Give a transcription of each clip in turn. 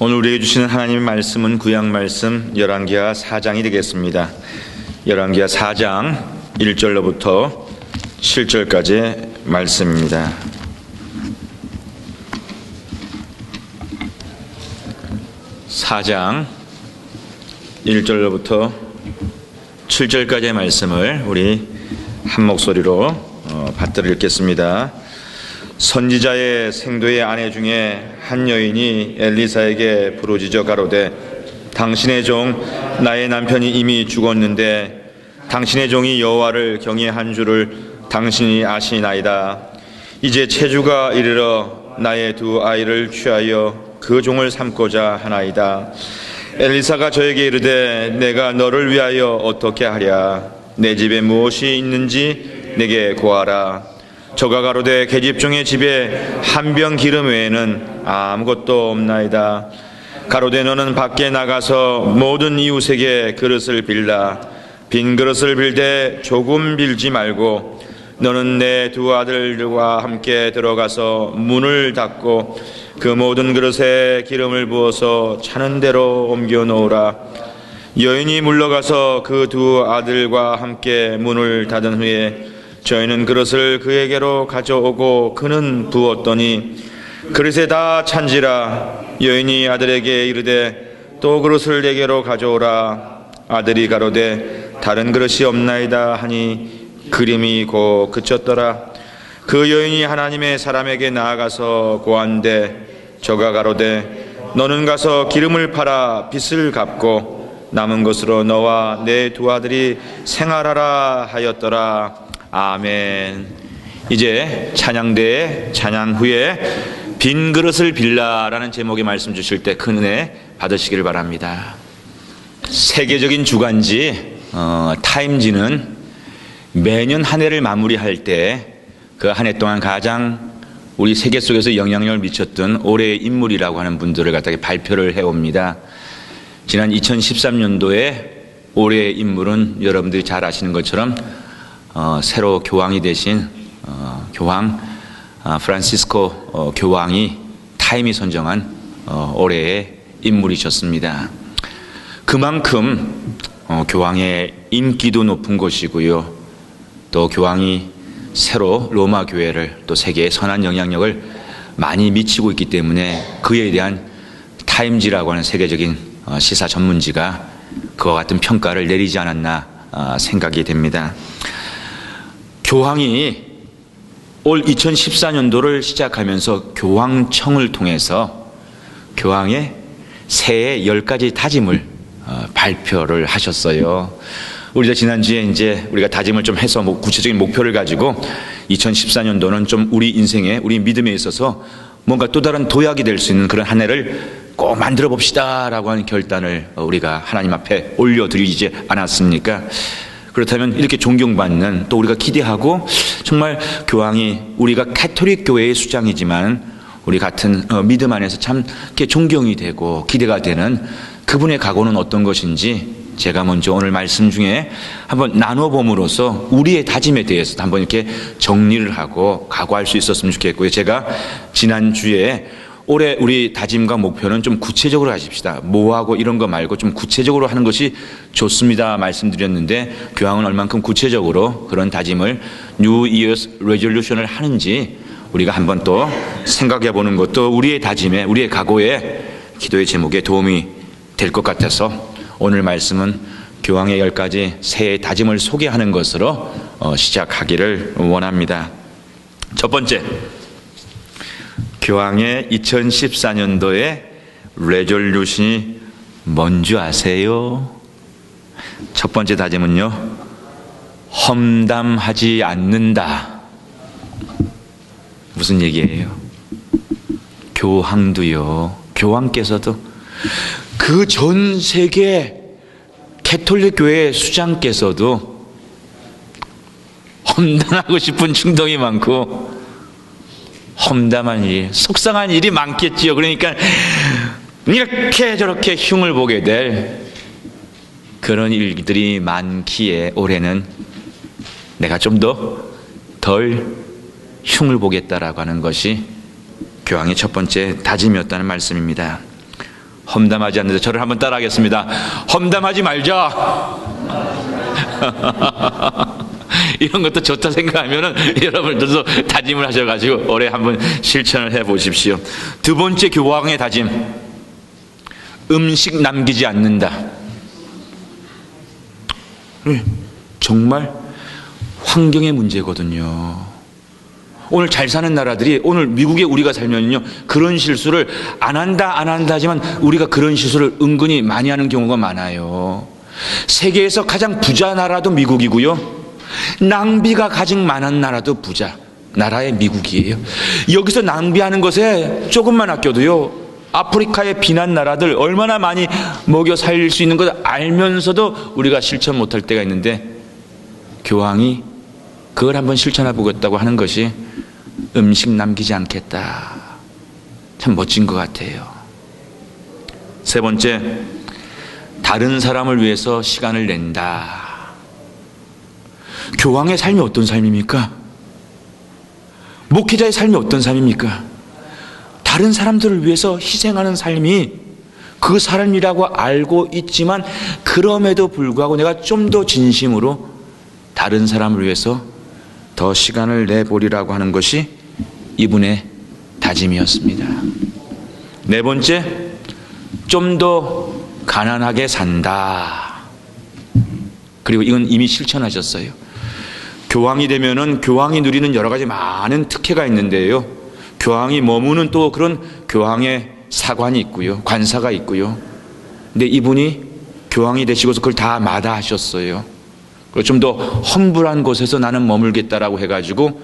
오늘 우리에게 주시는 하나님의 말씀은 구약 말씀 열왕기하 4장이 되겠습니다. 열왕기하 4장 1절로부터 7절까지의 말씀입니다. (4장) 1절로부터 7절까지의 말씀을 우리 한 목소리로 받들어 읽겠습니다. 선지자의 생도의 아내 중에 한 여인이 엘리사에게 부르짖어 가로되, 당신의 종 나의 남편이 이미 죽었는데 당신의 종이 여호와를 경외한 줄을 당신이 아시나이다. 이제 체주가 이르러 나의 두 아이를 취하여 그 종을 삼고자 하나이다. 엘리사가 저에게 이르되, 내가 너를 위하여 어떻게 하랴? 내 집에 무엇이 있는지 내게 고하라. 저가 가로되, 계집종의 집에 한 병 기름 외에는 아무것도 없나이다. 가로되, 너는 밖에 나가서 모든 이웃에게 그릇을 빌라. 빈 그릇을 빌되 조금 빌지 말고 너는 내 두 아들과 함께 들어가서 문을 닫고 그 모든 그릇에 기름을 부어서 차는 대로 옮겨 놓으라. 여인이 물러가서 그 두 아들과 함께 문을 닫은 후에 저희는 그릇을 그에게로 가져오고 그는 부었더니 그릇에 다 찬지라. 여인이 아들에게 이르되, 또 그릇을 내게로 가져오라. 아들이 가로되, 다른 그릇이 없나이다 하니 기름이 곧 그쳤더라. 그 여인이 하나님의 사람에게 나아가서 고한데, 저가 가로되, 너는 가서 기름을 팔아 빚을 갚고 남은 것으로 너와 내 두 아들이 생활하라 하였더라. 아멘. 이제 찬양대에 찬양 후에 빈 그릇을 빌라라는 제목의 말씀 주실 때 큰 은혜 받으시기를 바랍니다. 세계적인 주간지 타임지는 매년 한 해를 마무리할 때 그 한 해 동안 가장 우리 세계 속에서 영향력을 미쳤던 올해의 인물이라고 하는 분들을 갖다가 발표를 해옵니다. 지난 2013년도에 올해의 인물은 여러분들이 잘 아시는 것처럼 새로 교황이 되신 교황 프란시스코 교황이 타임이 선정한 올해의 인물이셨습니다. 그만큼 교황의 인기도 높은 것이고요, 또 교황이 새로 로마 교회를 또 세계에 선한 영향력을 많이 미치고 있기 때문에 그에 대한 타임지라고 하는 세계적인 시사 전문지가 그와 같은 평가를 내리지 않았나 생각이 됩니다. 교황이 올 2014년도를 시작하면서 교황청을 통해서 교황의 새해 10가지 다짐을 발표를 하셨어요. 우리가 지난주에 이제 우리가 다짐을 좀 해서 구체적인 목표를 가지고 2014년도는 좀 우리 인생에, 우리 믿음에 있어서 뭔가 또 다른 도약이 될 수 있는 그런 한 해를 꼭 만들어 봅시다 라고 하는 결단을 우리가 하나님 앞에 올려드리지 않았습니까? 그렇다면 이렇게 존경받는, 또 우리가 기대하고, 정말 교황이 우리가 가톨릭 교회의 수장이지만 우리 같은 믿음 안에서 참 이렇게 존경이 되고 기대가 되는 그분의 각오는 어떤 것인지 제가 먼저 오늘 말씀 중에 한번 나눠봄으로써 우리의 다짐에 대해서 한번 이렇게 정리를 하고 각오할 수 있었으면 좋겠고요. 제가 지난주에 올해 우리 다짐과 목표는 좀 구체적으로 하십시다, 뭐하고 이런 거 말고 좀 구체적으로 하는 것이 좋습니다 말씀드렸는데, 교황은 얼만큼 구체적으로 그런 다짐을 New Year's Resolution을 하는지 우리가 한번 또 생각해 보는 것도 우리의 다짐에, 우리의 각오에, 기도의 제목에 도움이 될 것 같아서 오늘 말씀은 교황의 10가지 새해 다짐을 소개하는 것으로 시작하기를 원합니다. 첫 번째, 교황의 2014년도의 레졸루션이 뭔지 아세요? 첫 번째 다짐은요, 험담하지 않는다. 무슨 얘기예요? 교황도요, 교황께서도 그 전 세계 가톨릭 교회 수장께서도 험담하고 싶은 충동이 많고 험담한 일, 속상한 일이 많겠지요. 그러니까 이렇게 저렇게 흉을 보게 될 그런 일들이 많기에 올해는 내가 좀 덜 흉을 보겠다라고 하는 것이 교황의 첫 번째 다짐이었다는 말씀입니다. 험담하지 않는다. 저를 한번 따라하겠습니다. 험담하지 말자. 이런 것도 좋다 생각하면은 여러분들도 다짐을 하셔가지고 올해 한번 실천을 해 보십시오. 두 번째 교황의 다짐. 음식 남기지 않는다. 정말 환경의 문제거든요. 오늘 잘 사는 나라들이, 오늘 미국에 우리가 살면요, 그런 실수를 안 한다 하지만 우리가 그런 실수를 은근히 많이 하는 경우가 많아요. 세계에서 가장 부자 나라도 미국이고요, 낭비가 가장 많은 나라도 나라의 미국이에요. 여기서 낭비하는 것에 조금만 아껴도요, 아프리카의 비난 나라들 얼마나 많이 먹여 살릴 수 있는 걸 알면서도 우리가 실천 못할 때가 있는데, 교황이 그걸 한번 실천해 보겠다고 하는 것이 음식 남기지 않겠다. 참 멋진 것 같아요. 세 번째, 다른 사람을 위해서 시간을 낸다. 교황의 삶이 어떤 삶입니까? 목회자의 삶이 어떤 삶입니까? 다른 사람들을 위해서 희생하는 삶이 그 삶이라고 알고 있지만, 그럼에도 불구하고 내가 좀 더 진심으로 다른 사람을 위해서 더 시간을 내보리라고 하는 것이 이분의 다짐이었습니다. 네 번째, 좀 더 가난하게 산다. 그리고 이건 이미 실천하셨어요. 교황이 되면은 교황이 누리는 여러 가지 많은 특혜가 있는데요, 교황이 머무는 또 그런 교황의 사관이 있고요, 관사가 있고요. 근데 이분이 교황이 되시고서 그걸 다 마다하셨어요. 좀 더 험불한 곳에서 나는 머물겠다라고 해가지고,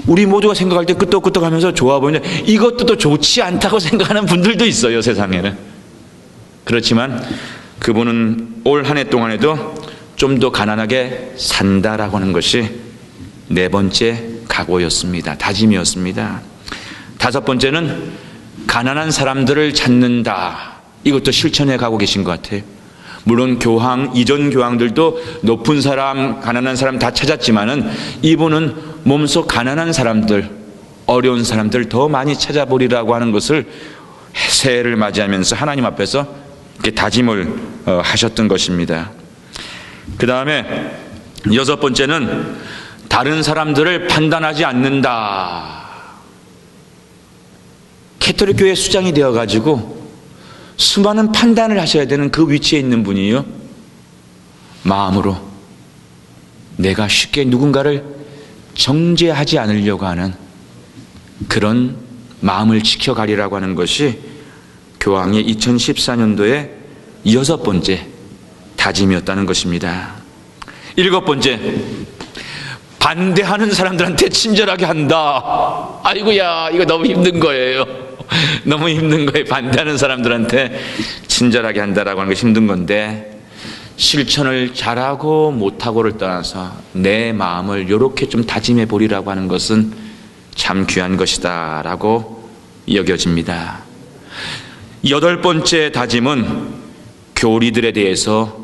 우리 모두가 생각할 때 끄떡끄떡하면서 좋아 보이는데 이것도 또 좋지 않다고 생각하는 분들도 있어요, 세상에는. 그렇지만 그분은 올 한 해 동안에도 좀 더 가난하게 산다라고 하는 것이 네 번째 각오였습니다. 다짐이었습니다. 다섯 번째는 가난한 사람들을 찾는다. 이것도 실천해 가고 계신 것 같아요. 물론 이전 교황들도 높은 사람, 가난한 사람 다 찾았지만은 이분은 몸소 가난한 사람들, 어려운 사람들 더 많이 찾아보리라고 하는 것을 새해를 맞이하면서 하나님 앞에서 이렇게 다짐을 하셨던 것입니다. 그 다음에 여섯 번째는 다른 사람들을 판단하지 않는다. 캐톨릭 교회 수장이 되어가지고 수많은 판단을 하셔야 되는 그 위치에 있는 분이요, 마음으로 내가 쉽게 누군가를 정죄하지 않으려고 하는 그런 마음을 지켜가리라고 하는 것이 교황의 2014년도의 여섯 번째 다짐이었다는 것입니다. 일곱 번째, 반대하는 사람들한테 친절하게 한다. 아이고야, 이거 너무 힘든 거예요. 너무 힘든 거예요. 반대하는 사람들한테 친절하게 한다라고 하는 것이 힘든 건데, 실천을 잘하고 못하고를 떠나서 내 마음을 이렇게 좀 다짐해 보리라고 하는 것은 참 귀한 것이다 라고 여겨집니다. 여덟 번째 다짐은 교리들에 대해서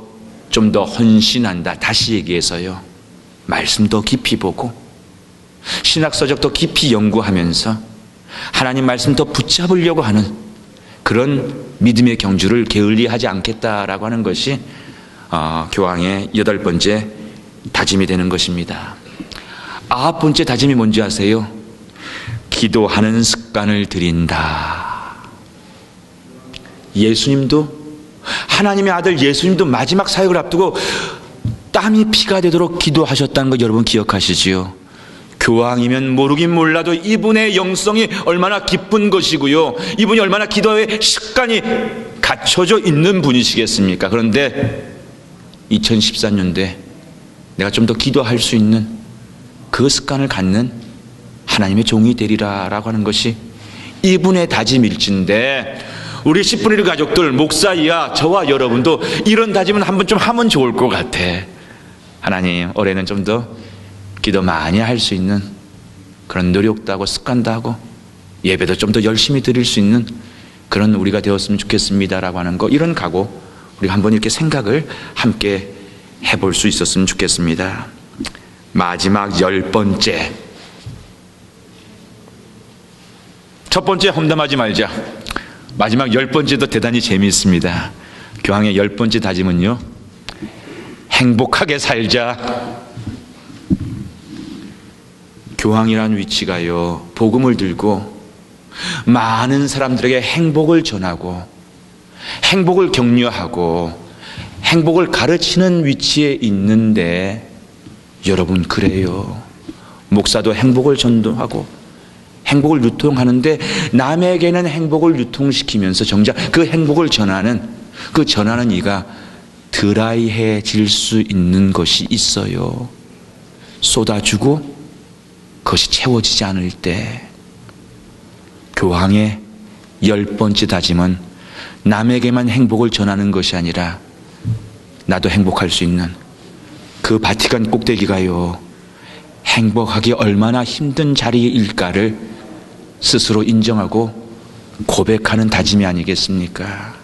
좀 더 헌신한다. 다시 얘기해서요, 말씀 더 깊이 보고 신학서적 더 깊이 연구하면서 하나님 말씀 더 붙잡으려고 하는 그런 믿음의 경주를 게을리하지 않겠다라고 하는 것이 교황의 여덟 번째 다짐이 되는 것입니다. 아홉 번째 다짐이 뭔지 아세요? 기도하는 습관을 들인다. 예수님도, 하나님의 아들 예수님도 마지막 사역을 앞두고 땀이 피가 되도록 기도하셨다는 거 여러분 기억하시지요? 교황이면 모르긴 몰라도 이분의 영성이 얼마나 깊은 것이고요, 이분이 얼마나 기도의 습관이 갖춰져 있는 분이시겠습니까? 그런데 2014년도에 내가 좀 더 기도할 수 있는 그 습관을 갖는 하나님의 종이 되리라라고 하는 것이 이분의 다짐일진데, 우리 10분의 1 가족들, 목사이야 저와 여러분도 이런 다짐은 한번 좀 하면 좋을 것 같아. 하나님, 올해는 좀 더 기도 많이 할 수 있는 그런 노력도 하고 습관도 하고 예배도 좀 더 열심히 드릴 수 있는 그런 우리가 되었으면 좋겠습니다라고 하는 거, 이런 각오 우리가 한번 이렇게 생각을 함께 해볼 수 있었으면 좋겠습니다. 마지막 열 번째, 첫 번째 험담하지 말자. 마지막 10번째도 대단히 재미있습니다. 교황의 10번째 다짐은요, 행복하게 살자. 교황이라는 위치가요, 복음을 들고 많은 사람들에게 행복을 전하고 행복을 격려하고 행복을 가르치는 위치에 있는데, 여러분 그래요. 목사도 행복을 전도하고 행복을 유통하는데 남에게는 행복을 유통시키면서 정작 그 행복을 전하는 이가 드라이해질 수 있는 것이 있어요. 쏟아주고 그것이 채워지지 않을 때. 교황의 10번째 다짐은 남에게만 행복을 전하는 것이 아니라 나도 행복할 수 있는, 그 바티칸 꼭대기가요, 행복하기 얼마나 힘든 자리일까를 스스로 인정하고 고백하는 다짐이 아니겠습니까?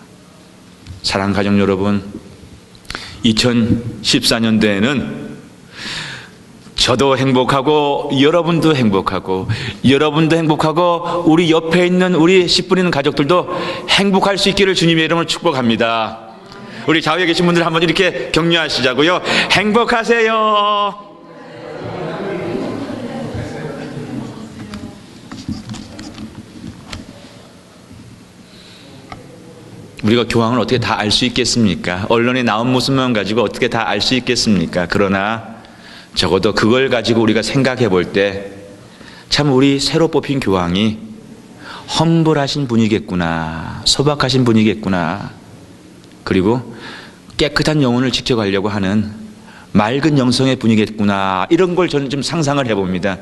사랑하는 가족 여러분, 2014년도에는 저도 행복하고 여러분도 행복하고 여러분도 행복하고 우리 옆에 있는 우리 씨 뿌리는 가족들도 행복할 수 있기를 주님의 이름으로 축복합니다. 우리 좌우에 계신 분들 한번 이렇게 격려하시자고요. 행복하세요. 우리가 교황을 어떻게 다 알 수 있겠습니까? 언론에 나온 모습만 가지고 어떻게 다 알 수 있겠습니까? 그러나 적어도 그걸 가지고 우리가 생각해 볼 때 참 우리 새로 뽑힌 교황이 험불하신 분이겠구나, 소박하신 분이겠구나, 그리고 깨끗한 영혼을 지켜가려고 하는 맑은 영성의 분이겠구나, 이런 걸 저는 좀 상상을 해봅니다.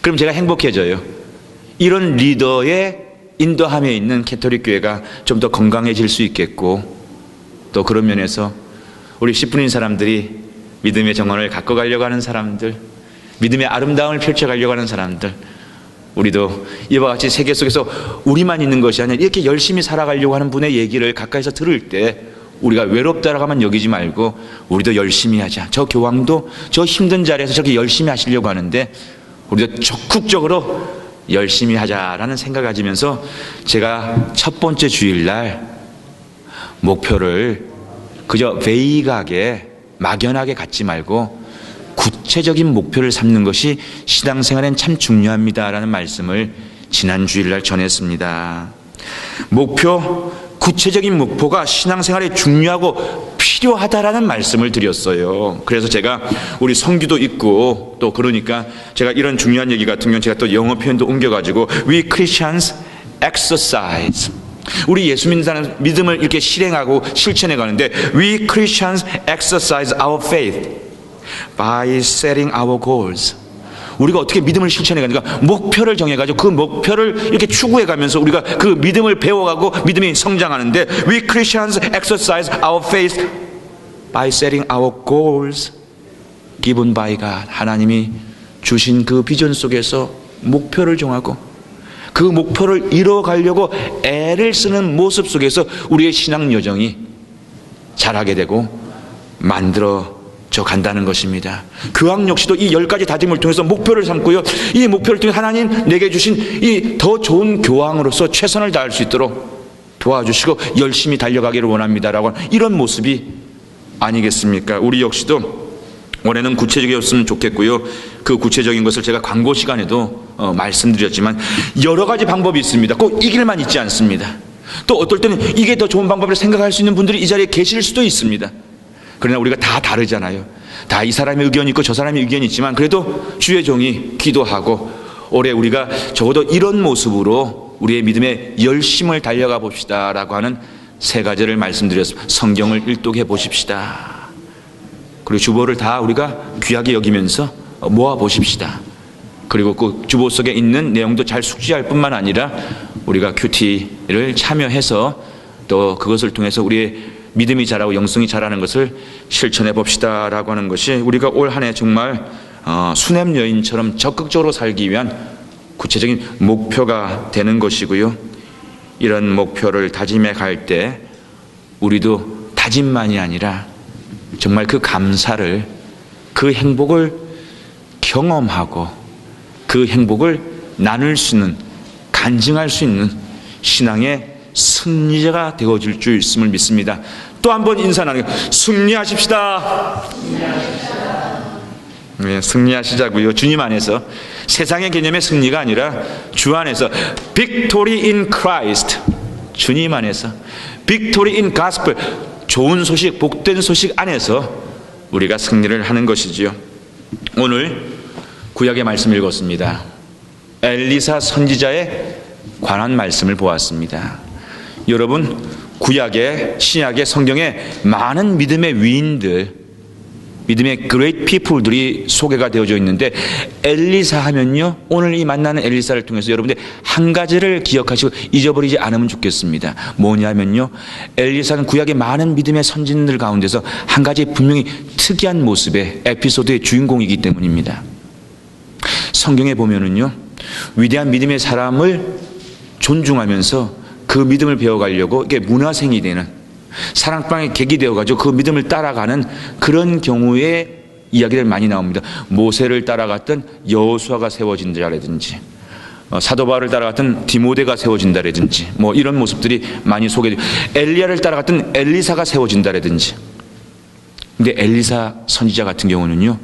그럼 제가 행복해져요. 이런 리더의 인도함에 있는 캐톨릭 교회가 좀 더 건강해질 수 있겠고, 또 그런 면에서 우리 씨 뿌린 사람들이 믿음의 정원을 갖고 가려고 하는 사람들, 믿음의 아름다움을 펼쳐가려고 하는 사람들, 우리도 이와 같이 세계 속에서 우리만 있는 것이 아니라 이렇게 열심히 살아가려고 하는 분의 얘기를 가까이서 들을 때 우리가 외롭다라고만 여기지 말고 우리도 열심히 하자. 저 교황도 저 힘든 자리에서 저렇게 열심히 하시려고 하는데 우리도 적극적으로 열심히 하자라는 생각을 가지면서 제가 첫 번째 주일날 목표를 그저 베이가하게 막연하게 갖지 말고 구체적인 목표를 삼는 것이 신앙생활엔 참 중요합니다라는 말씀을 지난 주일날 전했습니다. 구체적인 목표가 신앙생활에 중요하고 필요하다라는 말씀을 드렸어요. 그래서 제가 우리 성규도 있고 또 그러니까 제가 이런 중요한 얘기 같은 경우는 제가 또 영어 표현도 옮겨가지고 We Christians exercise, 우리 예수 믿는 사람 믿음을 이렇게 실행하고 실천해 가는데 We Christians exercise our faith by setting our goals. 우리가 어떻게 믿음을 실천해 가니까 목표를 정해가지고 그 목표를 이렇게 추구해 가면서 우리가 그 믿음을 배워가고 믿음이 성장하는데 We Christians exercise our faith by setting our goals given by God. 하나님이 주신 그 비전 속에서 목표를 정하고 그 목표를 이뤄가려고 애를 쓰는 모습 속에서 우리의 신앙 여정이 자라게 되고 만들어져 간다는 것입니다. 교황 역시도 이 10가지 다짐을 통해서 목표를 삼고요, 이 목표를 통해 하나님 내게 주신 이 더 좋은 교황으로서 최선을 다할 수 있도록 도와주시고 열심히 달려가기를 원합니다라고 하는 이런 모습이 아니겠습니까? 우리 역시도 올해는 구체적이었으면 좋겠고요. 그 구체적인 것을 제가 광고 시간에도 말씀드렸지만 여러 가지 방법이 있습니다. 꼭 이 길만 있지 않습니다. 또 어떨 때는 이게 더 좋은 방법을 생각할 수 있는 분들이 이 자리에 계실 수도 있습니다. 그러나 우리가 다 다르잖아요. 다 이 사람의 의견이 있고 저 사람의 의견이 있지만 그래도 주의 종이 기도하고 올해 우리가 적어도 이런 모습으로 우리의 믿음의 열심을 달려가 봅시다라고 하는 3가지를 말씀드렸습니다. 성경을 일독해 보십시다. 그리고 주보를 다 우리가 귀하게 여기면서 모아 보십시다. 그리고 그 주보 속에 있는 내용도 잘 숙지할 뿐만 아니라 우리가 큐티를 참여해서 또 그것을 통해서 우리의 믿음이 자라고 영성이 자라는 것을 실천해 봅시다라고 하는 것이 우리가 올 한 해 정말 수냄 여인처럼 적극적으로 살기 위한 구체적인 목표가 되는 것이고요. 이런 목표를 다짐해 갈 때 우리도 다짐만이 아니라 정말 그 감사를, 그 행복을 경험하고 그 행복을 나눌 수 있는, 간증할 수 있는 신앙의 승리자가 되어질 줄 있음을 믿습니다. 또 한 번 인사 나누고 승리하십시다. 네, 승리하시자고요. 주님 안에서 세상의 개념의 승리가 아니라 주 안에서 Victory in Christ, 주님 안에서 Victory in Gospel, 좋은 소식, 복된 소식 안에서 우리가 승리를 하는 것이지요. 오늘 구약의 말씀 읽었습니다. 엘리사 선지자에 관한 말씀을 보았습니다. 여러분, 구약의 신약의 성경에 많은 믿음의 위인들, 믿음의 great people들이 소개가 되어져 있는데 엘리사 하면요, 오늘 이 만나는 엘리사를 통해서 여러분들 한 가지를 기억하시고 잊어버리지 않으면 좋겠습니다. 뭐냐면요, 엘리사는 구약의 많은 믿음의 선진들 가운데서 한 가지 분명히 특이한 모습의 에피소드의 주인공이기 때문입니다. 성경에 보면은요, 위대한 믿음의 사람을 존중하면서 그 믿음을 배워가려고 이게 문화생이 되는, 사랑방의 계기 되어가지고 그 믿음을 따라가는 그런 경우에 이야기들 많이 나옵니다. 모세를 따라갔던 여호수아가 세워진다라든지, 사도 바울을 따라갔던 디모데가 세워진다라든지, 뭐 이런 모습들이 많이 소개돼요. 엘리야를 따라갔던 엘리사가 세워진다라든지. 근데 엘리사 선지자 같은 경우는요,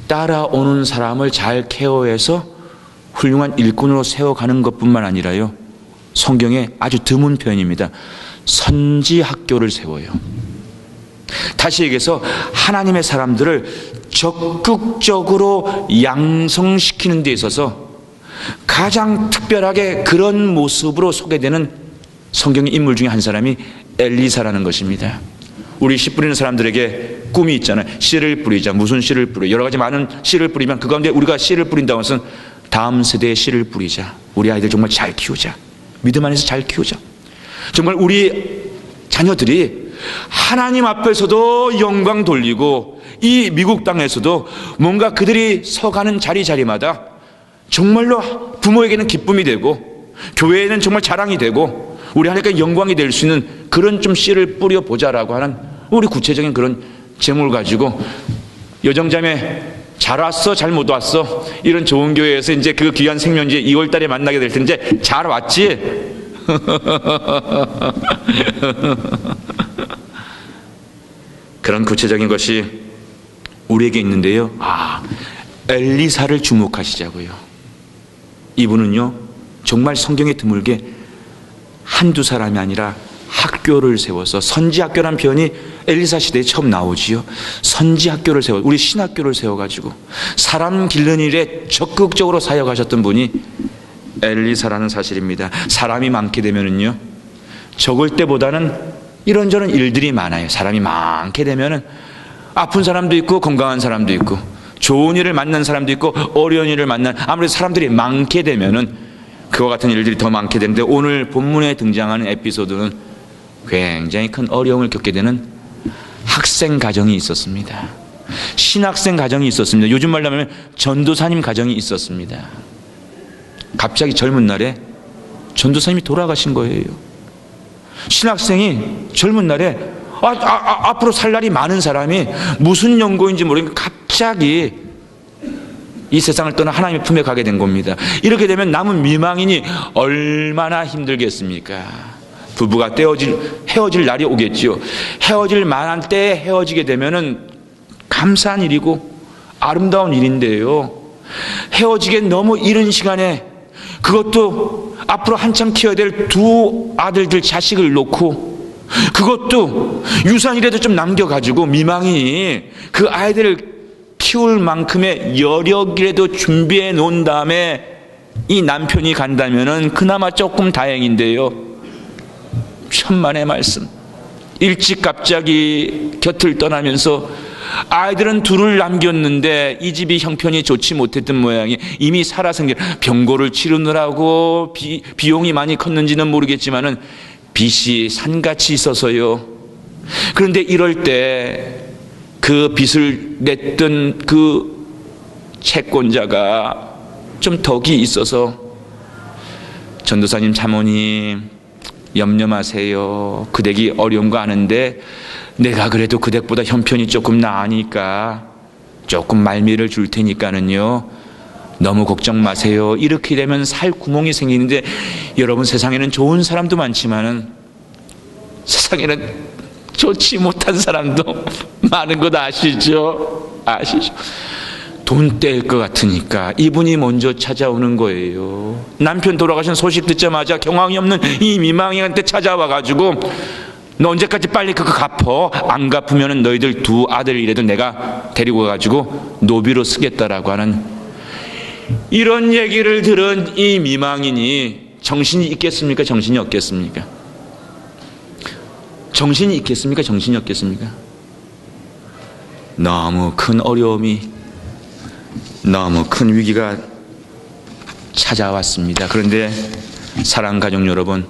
따라오는 사람을 잘 케어해서 훌륭한 일꾼으로 세워가는 것뿐만 아니라요, 성경에 아주 드문 표현입니다. 선지 학교를 세워요. 다시 얘기해서 하나님의 사람들을 적극적으로 양성시키는 데 있어서 가장 특별하게 그런 모습으로 소개되는 성경의 인물 중에 한 사람이 엘리사라는 것입니다. 우리 씨 뿌리는 사람들에게 꿈이 있잖아요. 씨를 뿌리자. 무슨 씨를 뿌려? 여러 가지 많은 씨를 뿌리면 그 가운데 우리가 씨를 뿌린다고 해서 다음 세대에 씨를 뿌리자. 우리 아이들 정말 잘 키우자. 믿음 안에서 잘 키우자. 정말 우리 자녀들이 하나님 앞에서도 영광 돌리고 이 미국 땅에서도 뭔가 그들이 서가는 자리자리마다 정말로 부모에게는 기쁨이 되고 교회에는 정말 자랑이 되고 우리 하나님께 영광이 될 수 있는 그런 좀 씨를 뿌려보자라고 하는 우리 구체적인 그런 제목을 가지고 여정자매 잘 왔어? 잘 못 왔어? 이런 좋은 교회에서 이제 그 귀한 생명지 2월 달에 만나게 될 텐데 잘 왔지? 그런 구체적인 것이 우리에게 있는데요. 엘리사를 주목하시자고요. 이분은요, 정말 성경에 드물게 한두 사람이 아니라 학교를 세워서, 선지학교란 표현이 엘리사 시대에 처음 나오지요. 선지학교를 세워, 우리 신학교를 세워가지고 사람 기르는 일에 적극적으로 사역하셨던 분이 엘리사라는 사실입니다. 사람이 많게 되면은요, 적을 때보다는 이런저런 일들이 많아요. 사람이 많게 되면은 아픈 사람도 있고 건강한 사람도 있고 좋은 일을 만난 사람도 있고 어려운 일을 만난, 아무래도 사람들이 많게 되면은 그와 같은 일들이 더 많게 되는데, 오늘 본문에 등장하는 에피소드는 굉장히 큰 어려움을 겪게 되는 학생 가정이 있었습니다. 신학생 가정이 있었습니다. 요즘 말로 하면 전도사님 가정이 있었습니다. 갑자기 젊은 날에 전도사님이 돌아가신 거예요. 신학생이 젊은 날에 앞으로 살 날이 많은 사람이 무슨 연고인지 모르겠는데 갑자기 이 세상을 떠나 하나님의 품에 가게 된 겁니다. 이렇게 되면 남은 미망인이 얼마나 힘들겠습니까? 부부가 헤어질 날이 오겠지요. 헤어질 만한 때에 헤어지게 되면은 감사한 일이고 아름다운 일인데요, 헤어지기엔 너무 이른 시간에, 그것도 앞으로 한참 키워야 될 두 아들들 자식을 놓고, 그것도 유산이라도 좀 남겨가지고 미망인이 그 아이들을 키울 만큼의 여력이라도 준비해 놓은 다음에 이 남편이 간다면은 그나마 조금 다행인데요, 천만의 말씀, 일찍 갑자기 곁을 떠나면서 아이들은 둘을 남겼는데 이 집이 형편이 좋지 못했던 모양이, 이미 살아생겨 병고를 치르느라고 비용이 많이 컸는지는 모르겠지만은 빚이 산같이 있어서요. 그런데 이럴 때 그 빚을 냈던 그 채권자가 좀 덕이 있어서, 전도사님 자모님 염려 마세요. 그 댁이 어려운 거 아는데 내가 그래도 그 댁보다 형편이 조금 나으니까 조금 말미를 줄 테니까는요, 너무 걱정 마세요. 이렇게 되면 살 구멍이 생기는데 여러분, 세상에는 좋은 사람도 많지만은 세상에는 좋지 못한 사람도 많은 것 아시죠? 아시죠? 돈 뗄 것 같으니까 이분이 먼저 찾아오는 거예요. 남편 돌아가신 소식 듣자마자 경황이 없는 이 미망이한테 찾아와 가지고 너 언제까지 빨리 그거 갚어? 안 갚으면 너희들 두 아들이라도 내가 데리고 가가지고 노비로 쓰겠다라고 하는 이런 얘기를 들은 이 미망인이 정신이 있겠습니까? 정신이 없겠습니까? 정신이 있겠습니까? 정신이 없겠습니까? 너무 큰 어려움이, 너무 큰 위기가 찾아왔습니다. 그런데 사랑하는 가족 여러분,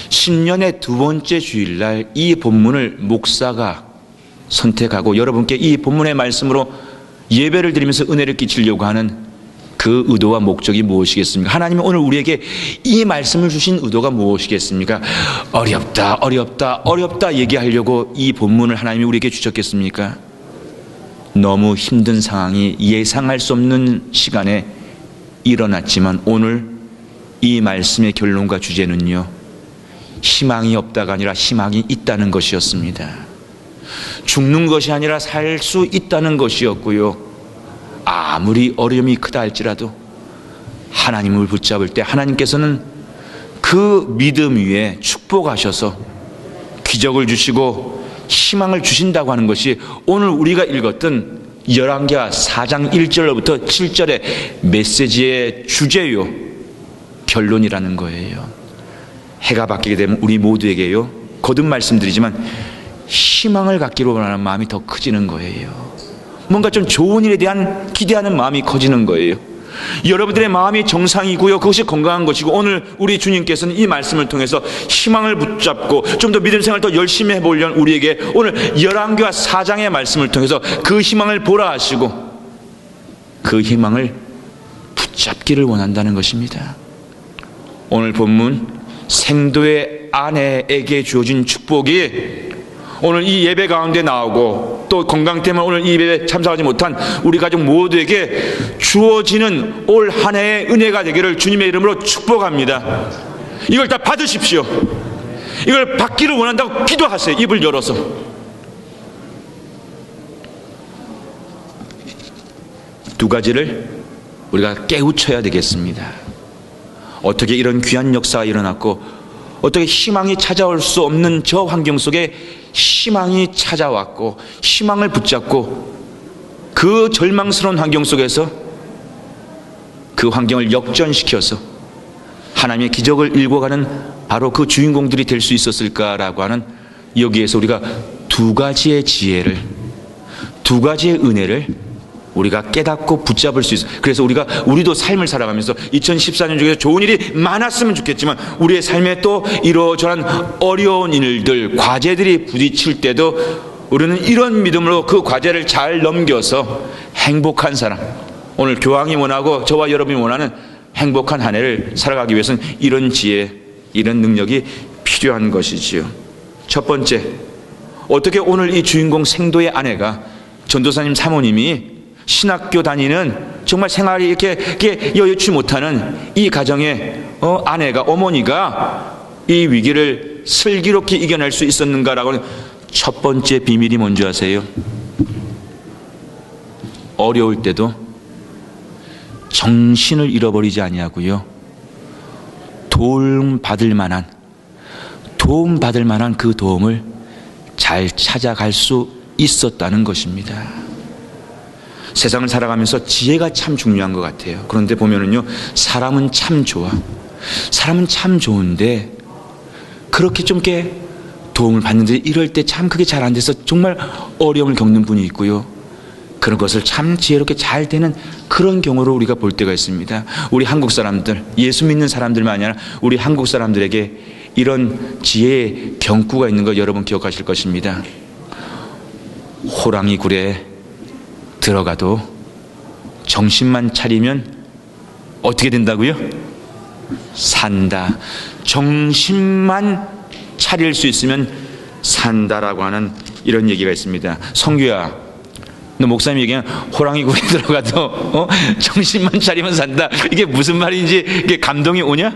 신년의 두 번째 주일날 이 본문을 목사가 선택하고 여러분께 이 본문의 말씀으로 예배를 드리면서 은혜를 끼치려고 하는 그 의도와 목적이 무엇이겠습니까? 하나님은 오늘 우리에게 이 말씀을 주신 의도가 무엇이겠습니까? 어렵다, 어렵다, 어렵다 얘기하려고 이 본문을 하나님이 우리에게 주셨겠습니까? 너무 힘든 상황이 예상할 수 없는 시간에 일어났지만 오늘 이 말씀의 결론과 주제는요, 희망이 없다가 아니라 희망이 있다는 것이었습니다. 죽는 것이 아니라 살 수 있다는 것이었고요, 아무리 어려움이 크다 할지라도 하나님을 붙잡을 때 하나님께서는 그 믿음 위에 축복하셔서 기적을 주시고 희망을 주신다고 하는 것이 오늘 우리가 읽었던 열왕기하 4장 1절로부터 7절의 메시지의 주제요, 결론이라는 거예요. 해가 바뀌게 되면 우리 모두에게요, 거듭 말씀드리지만 희망을 갖기로 원하는 마음이 더 커지는 거예요. 뭔가 좀 좋은 일에 대한 기대하는 마음이 커지는 거예요. 여러분들의 마음이 정상이고요, 그것이 건강한 것이고, 오늘 우리 주님께서는 이 말씀을 통해서 희망을 붙잡고 좀 더 믿음 생활을 더 열심히 해보려는 우리에게 오늘 열왕기하 4장의 말씀을 통해서 그 희망을 보라 하시고 그 희망을 붙잡기를 원한다는 것입니다. 오늘 본문 생도의 아내에게 주어진 축복이 오늘 이 예배 가운데 나오고 또 건강 때문에 오늘 이 예배에 참석하지 못한 우리 가족 모두에게 주어지는 올 한 해의 은혜가 되기를 주님의 이름으로 축복합니다. 이걸 다 받으십시오. 이걸 받기를 원한다고 기도하세요. 입을 열어서. 두 가지를 우리가 깨우쳐야 되겠습니다. 어떻게 이런 귀한 역사가 일어났고 어떻게 희망이 찾아올 수 없는 저 환경 속에 희망이 찾아왔고 희망을 붙잡고 그 절망스러운 환경 속에서 그 환경을 역전시켜서 하나님의 기적을 일궈가는 바로 그 주인공들이 될 수 있었을까라고 하는, 여기에서 우리가 두 가지의 지혜를, 두 가지의 은혜를 우리가 깨닫고 붙잡을 수 있어요. 그래서 우리도 삶을 살아가면서 2014년 중에서 좋은 일이 많았으면 좋겠지만 우리의 삶에 또 이러저러한 어려운 일들, 과제들이 부딪힐 때도 우리는 이런 믿음으로 그 과제를 잘 넘겨서 행복한 사람, 오늘 교황이 원하고 저와 여러분이 원하는 행복한 한 해를 살아가기 위해서는 이런 지혜, 이런 능력이 필요한 것이지요. 첫 번째, 어떻게 오늘 이 주인공 생도의 아내가, 전도사님 사모님이 신학교 다니는 정말 생활이 이렇게 여유치 못하는 이 가정의 아내가, 어머니가 이 위기를 슬기롭게 이겨낼 수 있었는가라고 하는 첫 번째 비밀이 뭔지 아세요? 어려울 때도 정신을 잃어버리지 아니하고요, 도움받을 만한 그 도움을 잘 찾아갈 수 있었다는 것입니다. 세상을 살아가면서 지혜가 참 중요한 것 같아요. 그런데 보면은요, 사람은 참 좋아. 사람은 참 좋은데 그렇게 좀 이렇게 도움을 받는데 이럴 때 참 그게 잘 안 돼서 정말 어려움을 겪는 분이 있고요, 그런 것을 참 지혜롭게 잘 되는 그런 경우를 우리가 볼 때가 있습니다. 우리 한국 사람들, 예수 믿는 사람들만 아니라 우리 한국 사람들에게 이런 지혜의 경구가 있는 거 여러분 기억하실 것입니다. 호랑이 굴에 들어가도 정신만 차리면 어떻게 된다고요? 산다. 정신만 차릴 수 있으면 산다라고 하는 이런 얘기가 있습니다. 성규야, 너 목사님 얘기하면 호랑이 굴에 들어가도 정신만 차리면 산다, 이게 무슨 말인지 이게 감동이 오냐?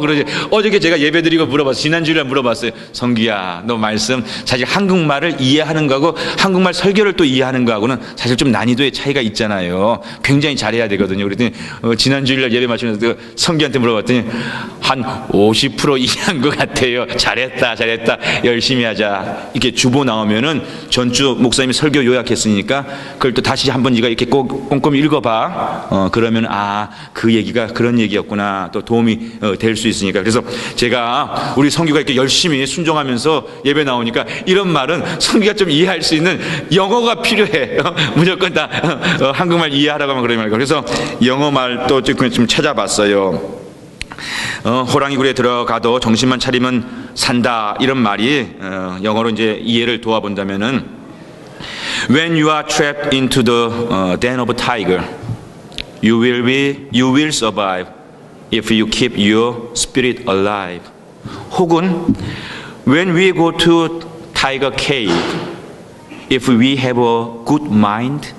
그러지. 어저께 제가 예배드리고 물어봤어요. 지난주에 물어봤어요. 성규야, 너 말씀 사실 한국말을 이해하는 거하고 한국말 설교를 또 이해하는 거하고는 사실 좀 난이도의 차이가 있잖아요. 굉장히 잘해야 되거든요. 그랬더니 지난주일 예배 마치면서 그 성규한테 물어봤더니 한 50% 이해한 것 같아요. 잘했다, 열심히 하자. 이렇게 주보 나오면은 전주 목사님이 설교 요약했으니까 그걸 또 다시 한번 네가 이렇게 꼭 꼼꼼히 읽어봐. 그러면 그 얘기가 그런 얘기였구나. 또 도움이 될 수 있으니까. 그래서 제가 우리 성규가 이렇게 열심히 순종하면서 예배 나오니까 이런 말은 성규가 좀 이해할 수 있는 영어가 필요해. 무조건 다 한국말 이해하라고 하면 그러면. 그래서 영어 말도 좀 찾아봤어요. 호랑이 굴에 들어가도 정신만 차리면 산다, 이런 말이 영어로 이제 이해를 도와본다면은 When you are trapped into the den of a tiger, you will survive if you keep your spirit alive. 혹은 When we go to tiger cave, if we have a good mind,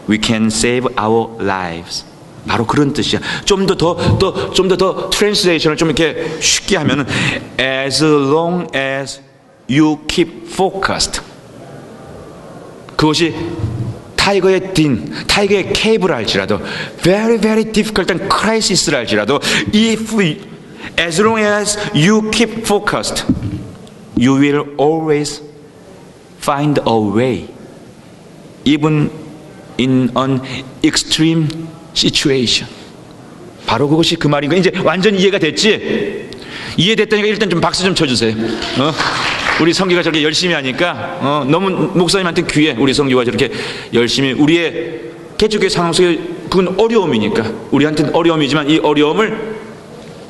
we can save our lives. 바로 그런 뜻이야. 좀 더 트랜스레이션을 좀 이렇게 쉽게 하면은 as long as you keep focused. 그것이 타이거의 딘, 타이거의 케이브를 할지라도, very difficult한 크라이시스를 할지라도, as long as you keep focused, you will always find a way, even in an extreme situation. 바로 그것이 그 말인 거야. 이제 완전 이해가 됐지? 이해됐다니까 일단 좀 박수 좀 쳐주세요. 우리 성규가 저렇게 열심히 하니까 너무 목사님한테 귀해. 우리 성규가 저렇게 열심히, 우리의 개척교회 상황 속에 그건 어려움이니까, 우리한테는 어려움이지만 이 어려움을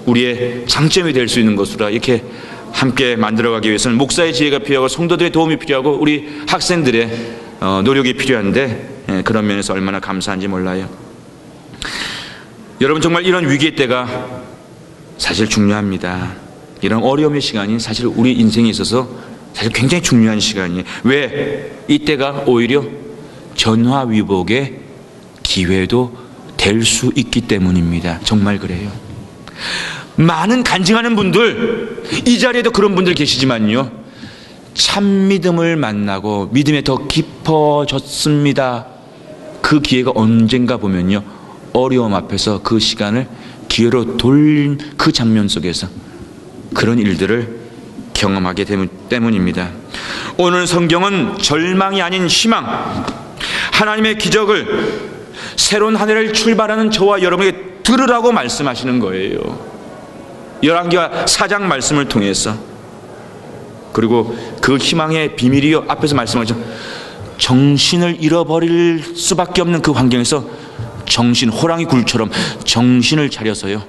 우리의 장점이 될 수 있는 것으로 이렇게 함께 만들어가기 위해서는 목사의 지혜가 필요하고 성도들의 도움이 필요하고 우리 학생들의 노력이 필요한데, 그런 면에서 얼마나 감사한지 몰라요. 여러분, 정말 이런 위기의 때가 사실 중요합니다. 이런 어려움의 시간이 사실 우리 인생에 있어서 사실 굉장히 중요한 시간이에요. 왜? 이때가 오히려 전화위복의 기회도 될 수 있기 때문입니다. 정말 그래요. 많은 간증하는 분들, 이 자리에도 그런 분들 계시지만요, 참 믿음을 만나고 믿음에 더 깊어졌습니다. 그 기회가 언젠가 보면요, 어려움 앞에서 그 시간을 기회로 돌린 그 장면 속에서 그런 일들을 경험하게 되기 때문입니다. 오늘 성경은 절망이 아닌 희망, 하나님의 기적을 새로운 한 해를 출발하는 저와 여러분에게 들으라고 말씀하시는 거예요. 열왕기하 4장 말씀을 통해서. 그리고 그 희망의 비밀이요, 앞에서 말씀하셨죠. 정신을 잃어버릴 수밖에 없는 그 환경에서 호랑이 굴처럼 정신을 차려서요,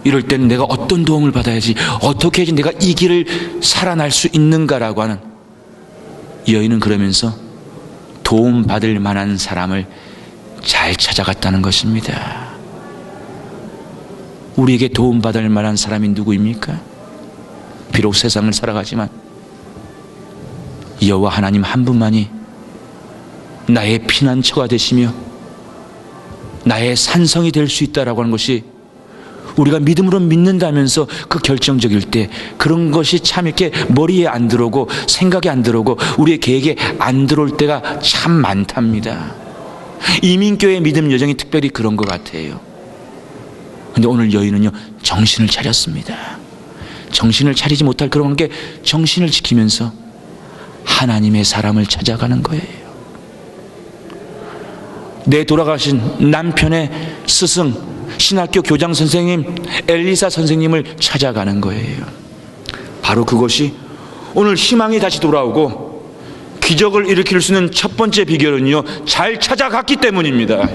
이럴 때는 내가 어떤 도움을 받아야지, 어떻게 해야지 내가 이 길을 살아날 수 있는가라고 하는, 여인은 그러면서 도움받을 만한 사람을 잘 찾아갔다는 것입니다. 우리에게 도움받을 만한 사람이 누구입니까? 비록 세상을 살아가지만 여호와 하나님 한 분만이 나의 피난처가 되시며 나의 산성이 될 수 있다라고 하는 것이, 우리가 믿음으로 믿는다면서 그 결정적일 때 그런 것이 참 이렇게 머리에 안 들어오고 생각에 안 들어오고 우리의 계획에 안 들어올 때가 참 많답니다. 이민교회 믿음 여정이 특별히 그런 것 같아요. 근데 오늘 여인은요, 정신을 차렸습니다. 정신을 차리지 못할 그런 게 정신을 지키면서 하나님의 사람을 찾아가는 거예요. 내 돌아가신 남편의 스승, 신학교 교장 선생님 엘리사 선생님을 찾아가는 거예요. 바로 그것이 오늘 희망이 다시 돌아오고 기적을 일으킬 수 있는 첫 번째 비결은요, 잘 찾아갔기 때문입니다.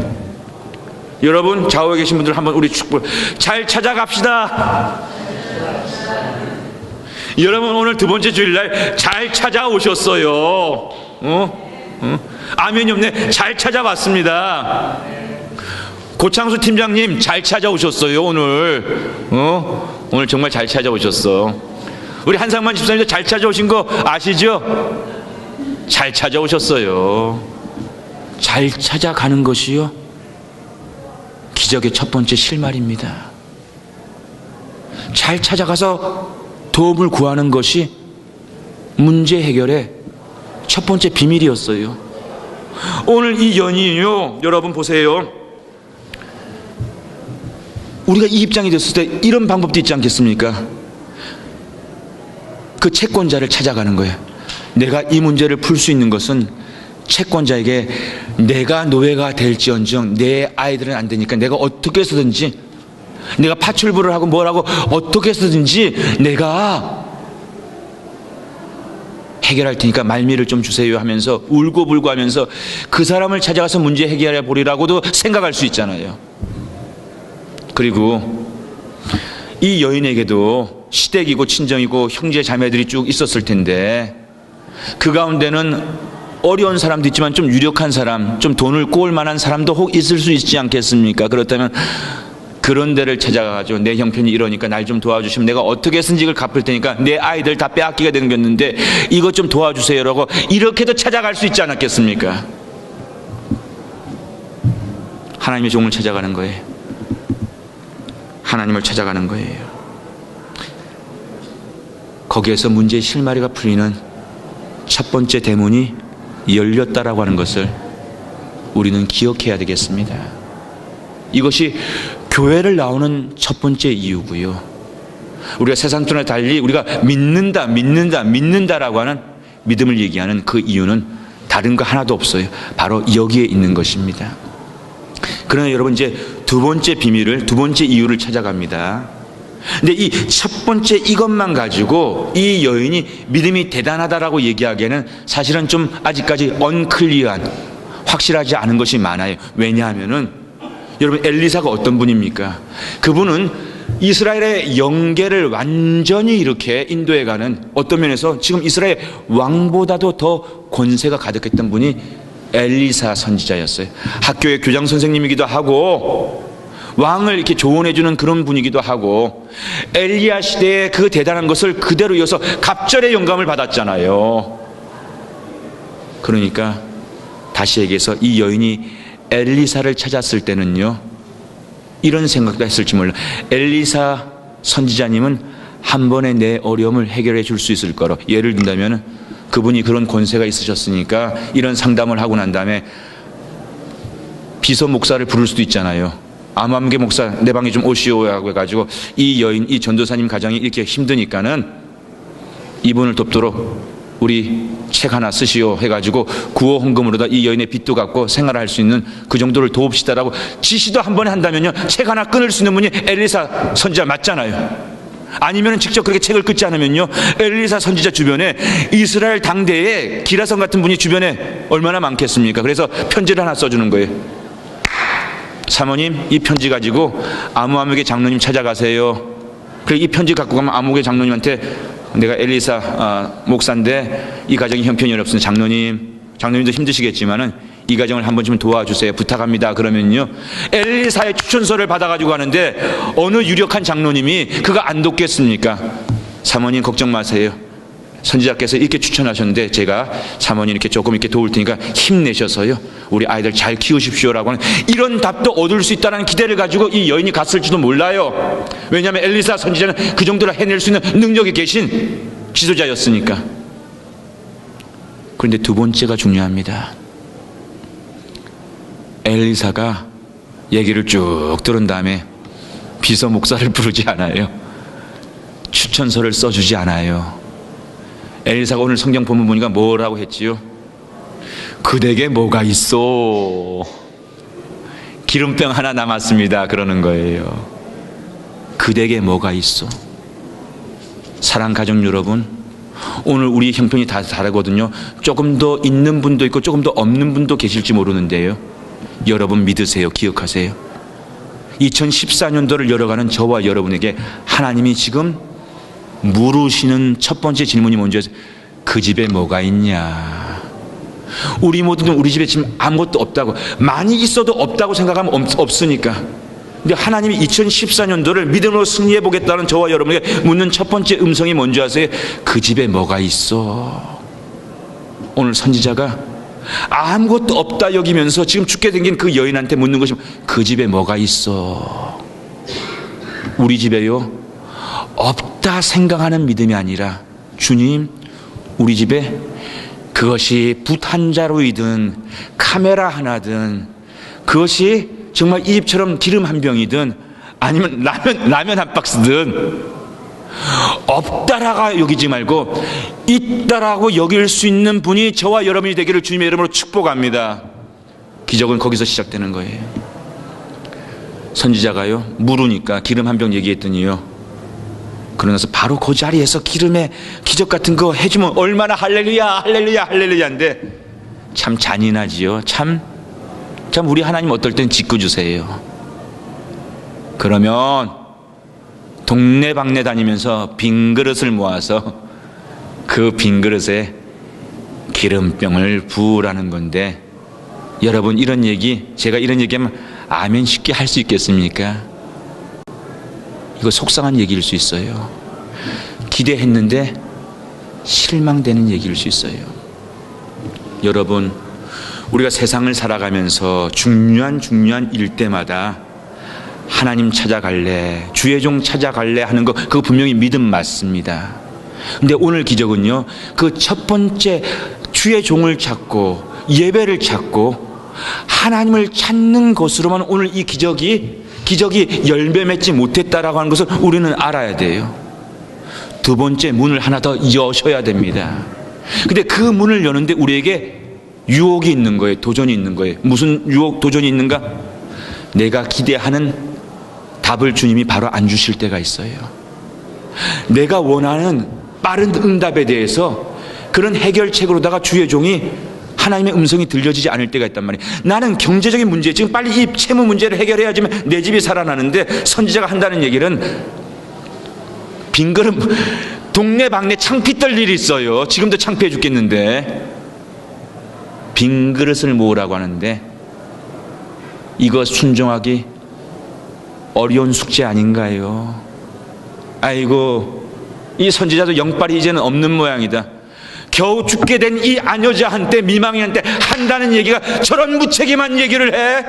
여러분, 좌우에 계신 분들 한번 우리 축복, 잘 찾아갑시다. 여러분, 오늘 두 번째 주일날 잘 찾아오셨어요. 아멘이 없네. 잘 찾아왔습니다. 고창수 팀장님 잘 찾아오셨어요. 오늘 정말 잘 찾아오셨어. 우리 한상만 집사님도 잘 찾아오신 거 아시죠? 잘 찾아오셨어요. 잘 찾아가는 것이요, 기적의 첫 번째 실마리입니다. 잘 찾아가서 도움을 구하는 것이 문제 해결의 첫 번째 비밀이었어요. 오늘 이 연인요, 여러분 보세요. 우리가 이 입장이 됐을 때 이런 방법도 있지 않겠습니까? 그 채권자를 찾아가는 거예요. 내가 이 문제를 풀 수 있는 것은 채권자에게 내가 노예가 될지언정 내 아이들은 안 되니까 내가 어떻게 해서든지, 내가 파출부를 하고 뭘 하고 어떻게 해서든지 내가 해결할 테니까 말미를 좀 주세요 하면서 울고불고 하면서 그 사람을 찾아가서 문제 해결해 보리라고도 생각할 수 있잖아요. 그리고 이 여인에게도 시댁이고 친정이고 형제 자매들이 쭉 있었을 텐데 그 가운데는 어려운 사람도 있지만 좀 유력한 사람, 좀 돈을 꼬을 만한 사람도 혹 있을 수 있지 않겠습니까? 그렇다면 그런 데를 찾아가가지고 내 형편이 이러니까 날 좀 도와주시면 내가 어떻게 해서든지 이걸 갚을 테니까 내 아이들 다 빼앗기게 생겼는데 이것 좀 도와주세요라고 이렇게도 찾아갈 수 있지 않았겠습니까? 하나님의 종을 찾아가는 거예요. 하나님을 찾아가는 거예요. 거기에서 문제의 실마리가 풀리는 첫 번째 대문이 열렸다라고 하는 것을 우리는 기억해야 되겠습니다. 이것이 교회를 나오는 첫 번째 이유고요. 우리가 세상 돈에 달리 우리가 믿는다라고 하는 믿음을 얘기하는 그 이유는 다른 거 하나도 없어요. 바로 여기에 있는 것입니다. 그러나 여러분 이제 두 번째 비밀을, 두 번째 이유를 찾아갑니다. 근데 이 첫 번째 이것만 가지고 이 여인이 믿음이 대단하다라고 얘기하기에는 사실은 좀 아직까지 언클리어한, 확실하지 않은 것이 많아요. 왜냐하면은 여러분 엘리사가 어떤 분입니까? 그분은 이스라엘의 영계를 완전히 이렇게 인도해가는, 어떤 면에서 지금 이스라엘 왕보다도 더 권세가 가득했던 분이 엘리사 선지자였어요. 학교의 교장 선생님이기도 하고 왕을 이렇게 조언해주는 그런 분이기도 하고, 엘리야 시대의 그 대단한 것을 그대로 이어서 갑절의 영감을 받았잖아요. 그러니까 다시 얘기해서 이 여인이 엘리사를 찾았을 때는요, 이런 생각도 했을지 몰라. 엘리사 선지자님은 한 번에 내 어려움을 해결해 줄 수 있을 거로. 예를 든다면 그분이 그런 권세가 있으셨으니까 이런 상담을 하고 난 다음에 비서 목사를 부를 수도 있잖아요. 암암계 목사 내 방에 좀 오시오 하고 해가지고 이 여인, 이 전도사님 가정이 이렇게 힘드니까는 이분을 돕도록 우리 책 하나 쓰시오 해가지고 구호 헌금으로다 이 여인의 빚도 갚고 생활할 수 있는 그 정도를 도웁시다라고 지시도 한 번에 한다면요, 책 하나 끊을 수 있는 분이 엘리사 선지자 맞잖아요. 아니면 직접 그렇게 책을 끊지 않으면요, 엘리사 선지자 주변에 이스라엘 당대에 기라성 같은 분이 주변에 얼마나 많겠습니까? 그래서 편지를 하나 써주는 거예요. 사모님, 이 편지 가지고 아무개 장로님 찾아가세요. 그래, 이 편지 갖고 가면 아무개 장로님한테 내가 엘리사 목사인데 이 가정이 형편이 어렵습니다. 장로님도 힘드시겠지만은 이 가정을 한 번 좀 도와주세요. 부탁합니다. 그러면요, 엘리사의 추천서를 받아가지고 가는데 어느 유력한 장로님이 그거 안 돕겠습니까? 사모님 걱정 마세요. 선지자께서 이렇게 추천하셨는데 제가 사모님 이렇게 조금 이렇게 도울 테니까 힘내셔서요, 우리 아이들 잘 키우십시오라고 하는 이런 답도 얻을 수 있다는 기대를 가지고 이 여인이 갔을지도 몰라요. 왜냐하면 엘리사 선지자는 그 정도로 해낼 수 있는 능력이 계신 지도자였으니까. 그런데 두 번째가 중요합니다. 엘리사가 얘기를 쭉 들은 다음에 비서 목사를 부르지 않아요. 추천서를 써주지 않아요. 엘리사가 오늘 성경 본문 보니까 뭐라고 했지요? 그대게 뭐가 있어? 기름병 하나 남았습니다. 그러는 거예요. 그대게 뭐가 있어? 사랑 가족 여러분, 오늘 우리 형편이 다 다르거든요. 조금 더 있는 분도 있고 조금 더 없는 분도 계실지 모르는데요, 여러분 믿으세요. 기억하세요. 2014년도를 열어가는 저와 여러분에게 하나님이 지금 물으시는 첫 번째 질문이 뭔지 아세요? 그 집에 뭐가 있냐? 우리 모두는 우리 집에 지금 아무것도 없다고, 많이 있어도 없다고 생각하면 없으니까. 근데 하나님이 2014년도를 믿음으로 승리해 보겠다는 저와 여러분에게 묻는 첫 번째 음성이 뭔지 아세요? 그 집에 뭐가 있어? 오늘 선지자가 아무것도 없다 여기면서 지금 죽게 생긴 그 여인한테 묻는 것이 그 집에 뭐가 있어? 우리 집에요, 없다 생각하는 믿음이 아니라 주님, 우리 집에 그것이 붓 한 자루이든 카메라 하나든 그것이 정말 이 집처럼 기름 한 병이든 아니면 라면 한 박스든 없다라고 여기지 말고 있다라고 여길 수 있는 분이 저와 여러분이 되기를 주님의 이름으로 축복합니다. 기적은 거기서 시작되는 거예요. 선지자가요, 물으니까 기름 한 병 얘기했더니요, 그러면서 바로 그 자리에서 기름의 기적 같은 거 해주면 얼마나 할렐루야 할렐루야 할렐루야인데 참 잔인하지요. 참 우리 하나님 어떨 땐 짓궂으세요. 그러면 동네방네 다니면서 빈 그릇을 모아서 그 빈 그릇에 기름병을 부으라는 건데, 여러분 이런 얘기, 제가 이런 얘기하면 아멘 쉽게 할 수 있겠습니까? 이거 속상한 얘기일 수 있어요. 기대했는데 실망되는 얘기일 수 있어요. 여러분, 우리가 세상을 살아가면서 중요한 일 때마다 하나님 찾아갈래, 주의 종 찾아갈래 하는 거, 그거 분명히 믿음 맞습니다. 근데 오늘 기적은요, 그 첫 번째 주의 종을 찾고 예배를 찾고 하나님을 찾는 것으로만 오늘 이 기적이 열매 맺지 못했다라고 하는 것을 우리는 알아야 돼요. 두 번째 문을 하나 더 여셔야 됩니다. 근데 그 문을 여는데 우리에게 유혹이 있는 거예요. 도전이 있는 거예요. 무슨 유혹, 도전이 있는가? 내가 기대하는 답을 주님이 바로 안 주실 때가 있어요. 내가 원하는 빠른 응답에 대해서 그런 해결책으로다가 주의 종이 하나님의 음성이 들려지지 않을 때가 있단 말이에요. 나는 경제적인 문제, 지금 빨리 이 채무 문제를 해결해야지만 내 집이 살아나는데, 선지자가 한다는 얘기는 빈그릇, 동네방네 창피 떨 일이 있어요. 지금도 창피해 죽겠는데 빈 그릇을 모으라고 하는데, 이거 순종하기 어려운 숙제 아닌가요? 아이고, 이 선지자도 영빨이 이제는 없는 모양이다. 겨우 죽게 된 이 아녀자한테, 미망이한테 한다는 얘기가 저런 무책임한 얘기를 해?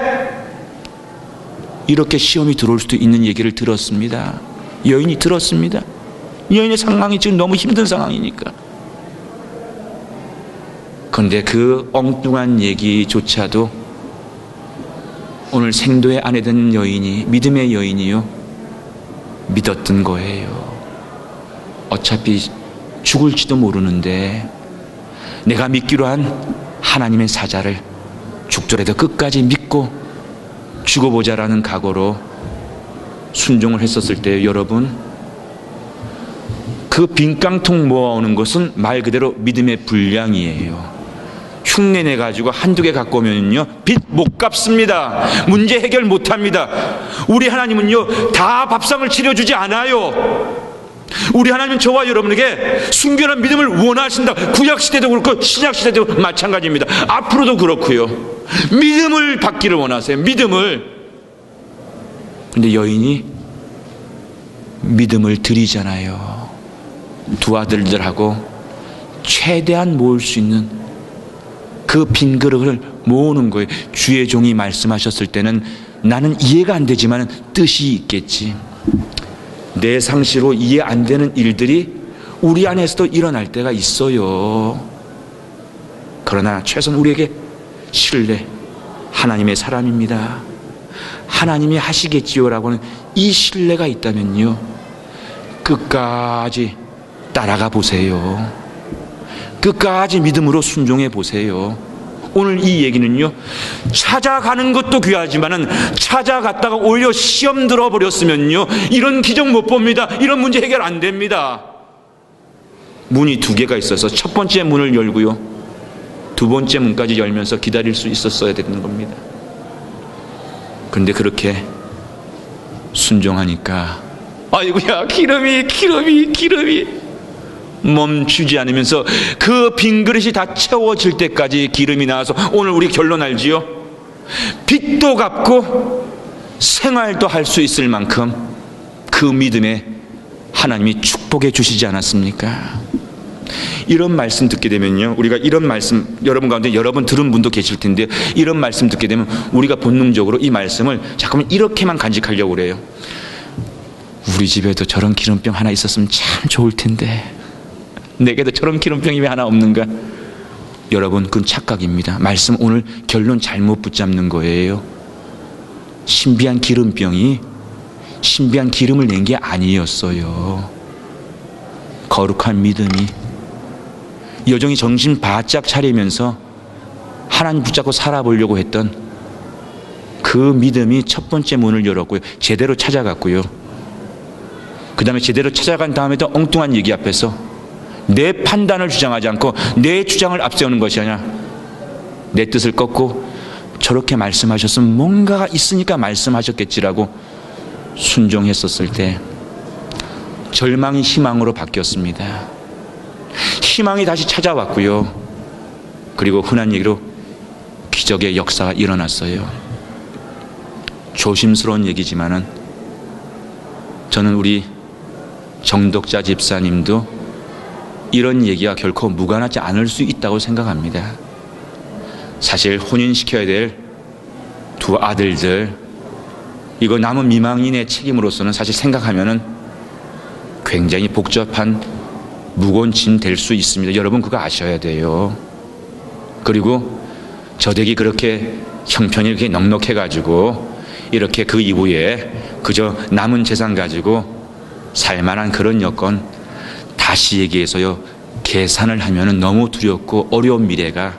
이렇게 시험이 들어올 수도 있는 얘기를 들었습니다. 여인이 들었습니다. 여인의 상황이 지금 너무 힘든 상황이니까. 그런데 그 엉뚱한 얘기조차도 오늘 생도의 아내 된 여인이, 믿음의 여인이요, 믿었던 거예요. 어차피 죽을지도 모르는데 내가 믿기로 한 하나님의 사자를 죽더라도 끝까지 믿고 죽어보자라는 각오로 순종을 했었을 때, 여러분, 그 빈깡통 모아오는 것은 말 그대로 믿음의 분량이에요. 흉내 내가지고 한두 개 갖고 오면요, 빚 못 갚습니다. 문제 해결 못합니다. 우리 하나님은요, 다 밥상을 차려주지 않아요. 우리 하나님은 저와 여러분에게 순결한 믿음을 원하신다. 구약시대도 그렇고 신약시대도 마찬가지입니다. 앞으로도 그렇고요. 믿음을 받기를 원하세요. 믿음을. 근데 여인이 믿음을 드리잖아요. 두 아들들하고 최대한 모을 수 있는 그 빈 그릇을 모으는 거예요. 주의 종이 말씀하셨을 때는 나는 이해가 안 되지만 뜻이 있겠지. 내 상시로 이해 안 되는 일들이 우리 안에서도 일어날 때가 있어요. 그러나 최소한 우리에게 신뢰, 하나님의 사람입니다, 하나님이 하시겠지요라고 하는 이 신뢰가 있다면요, 끝까지 따라가 보세요. 끝까지 믿음으로 순종해 보세요. 오늘 이 얘기는요, 찾아가는 것도 귀하지만은 찾아갔다가 오히려 시험 들어버렸으면요, 이런 기적 못 봅니다. 이런 문제 해결 안 됩니다. 문이 두 개가 있어서 첫 번째 문을 열고요, 두 번째 문까지 열면서 기다릴 수 있었어야 되는 겁니다. 그런데 그렇게 순종하니까 아이고야, 기름이 멈추지 않으면서 그 빈 그릇이 다 채워질 때까지 기름이 나와서 오늘 우리 결론 알지요? 빚도 갚고 생활도 할 수 있을 만큼 그 믿음에 하나님이 축복해 주시지 않았습니까? 이런 말씀 듣게 되면요, 우리가 이런 말씀, 여러분 가운데 여러분 들은 분도 계실 텐데, 이런 말씀 듣게 되면 우리가 본능적으로 이 말씀을 잠깐만 이렇게만 간직하려고 그래요. 우리 집에도 저런 기름병 하나 있었으면 참 좋을 텐데 내게도 저런 기름병이 왜 하나 없는가? 여러분, 그건 착각입니다. 말씀 오늘 결론 잘못 붙잡는 거예요. 신비한 기름병이 신비한 기름을 낸 게 아니었어요. 거룩한 믿음이 여정이 정신 바짝 차리면서 하나님 붙잡고 살아보려고 했던 그 믿음이 첫 번째 문을 열었고요. 제대로 찾아갔고요. 그 다음에 제대로 찾아간 다음에도 엉뚱한 얘기 앞에서 내 판단을 주장하지 않고 내 주장을 앞세우는 것이 아니라 내 뜻을 꺾고 저렇게 말씀하셨으면 뭔가가 있으니까 말씀하셨겠지라고 순종했었을 때 절망이 희망으로 바뀌었습니다. 희망이 다시 찾아왔고요. 그리고 흔한 얘기로 기적의 역사가 일어났어요. 조심스러운 얘기지만은 저는 우리 정독자 집사님도 이런 얘기가 결코 무관하지 않을 수 있다고 생각합니다. 사실 혼인시켜야 될 두 아들들, 이거 남은 미망인의 책임으로서는 사실 생각하면은 굉장히 복잡한 무거운 짐 될 수 있습니다. 여러분 그거 아셔야 돼요. 그리고 저 댁이 그렇게 형편이 이렇게 넉넉해가지고 이렇게 그 이후에 그저 남은 재산 가지고 살만한 그런 여건, 다시 얘기해서요, 계산을 하면은 너무 두렵고 어려운 미래가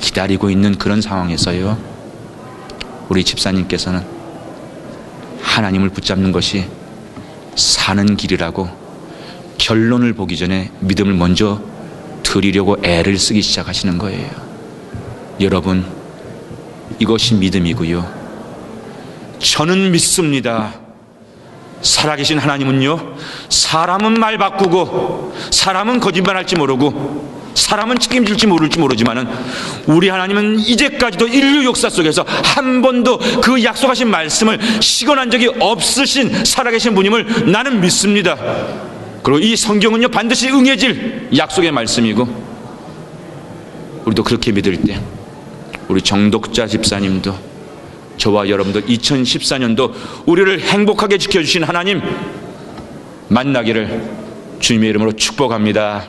기다리고 있는 그런 상황에서요, 우리 집사님께서는 하나님을 붙잡는 것이 사는 길이라고 결론을 보기 전에 믿음을 먼저 드리려고 애를 쓰기 시작하시는 거예요. 여러분, 이것이 믿음이고요. 저는 믿습니다. 살아계신 하나님은요, 사람은 말 바꾸고 사람은 거짓말할지 모르고 사람은 책임질지 모를지 모르지만은 우리 하나님은 이제까지도 인류 역사 속에서 한 번도 그 약속하신 말씀을 시건한 적이 없으신 살아계신 분임을 나는 믿습니다. 그리고 이 성경은요, 반드시 응해질 약속의 말씀이고, 우리도 그렇게 믿을 때 우리 정독자 집사님도 저와 여러분도 2014년도 우리를 행복하게 지켜주신 하나님 만나기를 주님의 이름으로 축복합니다.